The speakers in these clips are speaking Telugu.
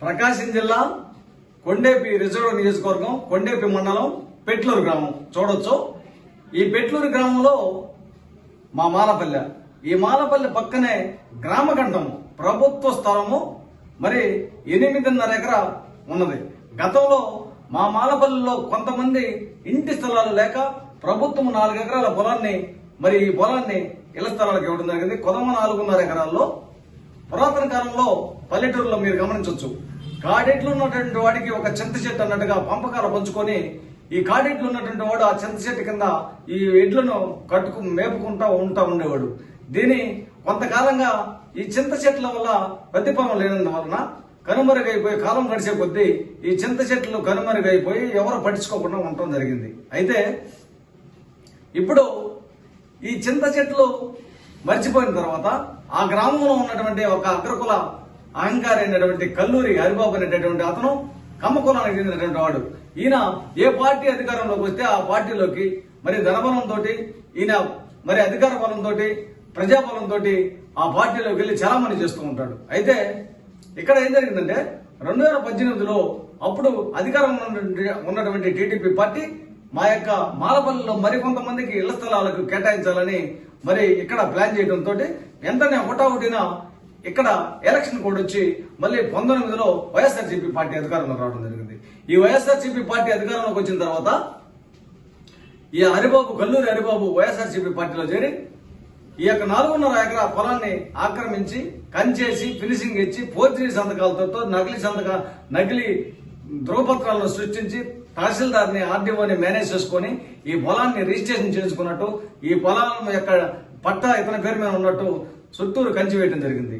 ప్రకాశం జిల్లా కొండేపి రిజర్వ్ నియోజకవర్గం కొండేపి మండలం పెట్లూరు గ్రామం చూడొచ్చు. ఈ పెట్లూరు గ్రామంలో మా మాలపల్లె, ఈ మాలపల్లె పక్కనే గ్రామకంఠం ప్రభుత్వ స్థలము మరి 8.5 ఎకరా ఉన్నది. గతంలో మా మాలపల్లిలో కొంతమంది ఇంటి స్థలాలు లేక ప్రభుత్వం 4 ఎకరాల పొలాన్ని మరి ఈ పొలాన్ని ఇళ్ల స్థలాలకు ఇవ్వడం జరిగింది. కొదమ 4.5 ఎకరాల్లో పురాతన కాలంలో పల్లెటూరులో మీరు గమనించవచ్చు, కాడెట్లు ఉన్నటువంటి వాడికి ఒక చింత చెట్టు అన్నట్టుగా పంపకాలు పంచుకొని ఈ కాడెట్లు ఉన్నటువంటి వాడు ఆ చింత చెట్టు కింద ఈ ఎడ్లను మేపుకుంటా ఉండేవాడు. దీని కొంతకాలంగా ఈ చింత చెట్ల వల్ల ప్రతిఫలం లేనందువలన కనుమరుగైపోయి కాలం గడిచే కొద్దీ ఈ చింత చెట్లు కనుమరుగైపోయి ఎవరు పట్టించుకోకుండా ఉండటం జరిగింది. అయితే ఇప్పుడు ఈ చింత చెట్లు మర్చిపోయిన తర్వాత ఆ గ్రామంలో ఉన్నటువంటి ఒక అగ్రకుల అహంకారి అయినటువంటి కల్లూరి హరిబాబు అనేటటువంటి అతను కమ్మ కులానికి చెందినటువంటి వాడు. ఈయన ఏ పార్టీ అధికారంలోకి వస్తే ఆ పార్టీలోకి మరి ధనబలంతో ఈయన మరి అధికార బలంతో ప్రజాబలంతో ఆ పార్టీలోకి వెళ్లి చలామణి చేస్తూ ఉంటాడు. అయితే ఇక్కడ ఏం జరిగిందంటే 2018లో అప్పుడు అధికారంలో ఉన్నటువంటి టీడీపీ పార్టీ మా యొక్క మాలపల్లిలో మరికొంతమందికి ఇళ్ల స్థలాలకు కేటాయించాలని మరి ఇక్కడ ప్లాన్ చేయడంతో వెంటనే హుటాహుటిన ఇక్కడ ఎలక్షన్ కోడ్ వచ్చి మళ్ళీ 19లో వైఎస్ఆర్సీపీ పార్టీ అధికారంలోకి రావడం జరిగింది. ఈ వైఎస్ఆర్సీపీ పార్టీ అధికారంలోకి వచ్చిన తర్వాత ఈ కల్లూరి హరిబాబు వైఎస్ఆర్సీపీ పార్టీలో చేరి ఈ యొక్క 4.5 ఎకరా పొలాన్ని ఆక్రమించి కంచేసి ఫినిషింగ్ ఇచ్చి ఫోర్జరీ సంతకాలతో నకిలీ ధ్రువపత్రాలను సృష్టించి తహసీల్దార్ని ఆర్డీఓని మేనేజ్ చేసుకుని ఈ పొలాన్ని రిజిస్ట్రేషన్ చేసుకున్నట్టు ఈ పొలాల యొక్క పట్టా ఇతని పేరు మీద ఉన్నట్టు చుట్టూరు కంచి వేయడం జరిగింది.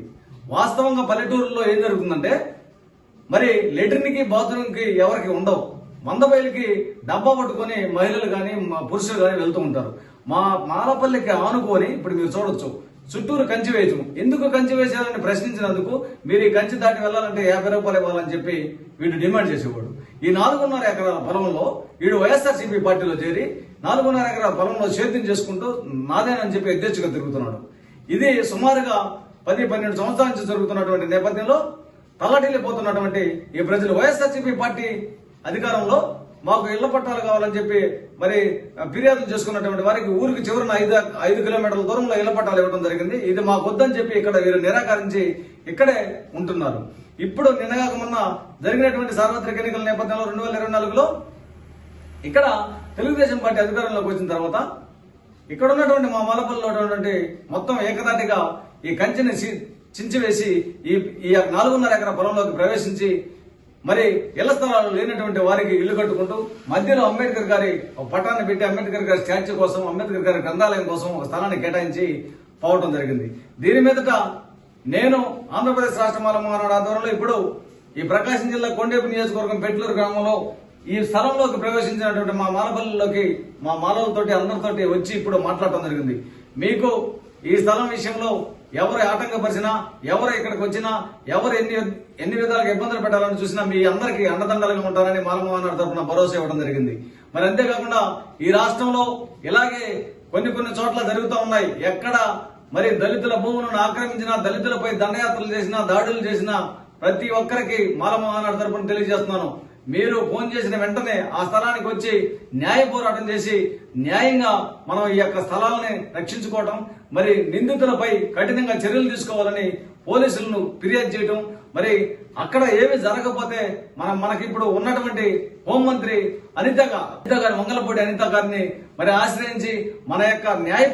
వాస్తవంగా పల్లెటూరులో ఏం జరుగుతుందంటే మరి లెట్రిన్కి బాత్రూమ్కి ఎవరికి ఉండవు. మందబయలుకి డబ్బా పట్టుకుని మహిళలు కానీ పురుషులు కానీ వెళ్తూ ఉంటారు. మా మాలపల్లికి ఆనుకొని ఇప్పుడు మీరు చూడొచ్చు చుట్టూరు కంచి వేయటం. ఎందుకు కంచి వేసారని ప్రశ్నించినందుకు మీరు ఈ కంచి దాటి వెళ్లాలంటే 50 రూపాయలు ఇవ్వాలని చెప్పి వీడు డిమాండ్ చేసేవాడు. ఈ 4.5 ఎకరాల పొలంలో వీడు వైఎస్ఆర్సీపీ పార్టీలో చేరి 4.5 ఎకరాల పొలంలో సేద్యం చేసుకుంటూ నాదేనని చెప్పి యథేచ్ఛగా తిరుగుతున్నాడు. ఇది సుమారుగా 10-12 సంవత్సరాల నుంచి జరుగుతున్నటువంటి నేపథ్యంలో తల్లడిల్లిపోతున్నటువంటి ఈ ప్రజలు వైఎస్ఆర్సీపీ పార్టీ అధికారంలో మాకు ఇళ్ల పట్టాలు కావాలని చెప్పి మరి ఫిర్యాదులు చేసుకున్నటువంటి వారికి ఊరికి చివరిన 5 కిలోమీటర్ల దూరంలో ఇళ్ల పట్టాలు ఇవ్వడం జరిగింది. ఇది మాకు వద్దని చెప్పి ఇక్కడ వీరు నిరాకరించి ఇక్కడే ఉంటున్నారు. ఇప్పుడు నిన్నగాక మొన్న జరిగినటువంటి సార్వత్రిక ఎన్నికల నేపథ్యంలో 2024లో ఇక్కడ తెలుగుదేశం పార్టీ అధికారంలోకి వచ్చిన తర్వాత ఇక్కడ ఉన్నటువంటి మా మాలపల్లిలో ఉన్నటువంటి మొత్తం ఏకదాటిగా ఈ కంచెని చించివేసి ఈ 4.5 ఎకరా పొలంలోకి ప్రవేశించి మరి ఇళ్ల స్థలాలు లేనటువంటి వారికి ఇల్లు కట్టుకుంటూ మధ్యలో అంబేద్కర్ గారి పటాన్ని పెట్టి అంబేద్కర్ గారి స్టాచ్యూ కోసం, అంబేద్కర్ గారి గ్రంథాలయం కోసం ఒక స్థలాన్ని కేటాయించి పోవటం జరిగింది. దీని మీదట నేను ఆంధ్రప్రదేశ్ రాష్ట్ర మాల మహానాడు ఆధ్వర్యంలో ఇప్పుడు ఈ ప్రకాశం జిల్లా కొండేపి నియోజకవర్గం పెట్లూరు గ్రామంలో ఈ స్థలంలోకి ప్రవేశించినటువంటి మా మాలపల్లిలోకి మా మాలలతోటి అందరితోటి వచ్చి ఇప్పుడు మాట్లాడటం జరిగింది. మీకు ఈ స్థలం విషయంలో ఎవరు ఆటంకపరిచినా, ఎవరు ఇక్కడికి వచ్చినా, ఎవరు ఎన్ని విధాలుగా ఇబ్బందులు పెట్టాలని చూసినా మీ అందరికీ అండదండలుగా ఉంటారని మాల మహానాడు తరఫున భరోసా ఇవ్వడం జరిగింది. మరి అంతేకాకుండా ఈ రాష్ట్రంలో ఇలాగే కొన్ని చోట్ల జరుగుతూ ఉన్నాయి. ఎక్కడ మరి దళితుల భూములను ఆక్రమించినా, దళితులపై దండయాత్రలు చేసినా, దాడులు చేసినా ప్రతి ఒక్కరికి మాల మహానాడు తరఫున తెలియజేస్తున్నాను, మీరు ఫోన్ చేసిన వెంటనే ఆ స్థలానికి వచ్చి న్యాయ పోరాటం చేసి న్యాయంగా మనం ఈ యొక్క స్థలాలని రక్షించుకోవటం, మరి నిందితులపై కఠినంగా చర్యలు తీసుకోవాలని పోలీసులను ఫిర్యాదు చేయటం, మరి అక్కడ ఏమి జరగకపోతే మనకిప్పుడు ఉన్నటువంటి హోంమంత్రి అనిత గారు మంగళపూడి అనిత గారిని మరి ఆశ్రయించి మన యొక్క న్యాయ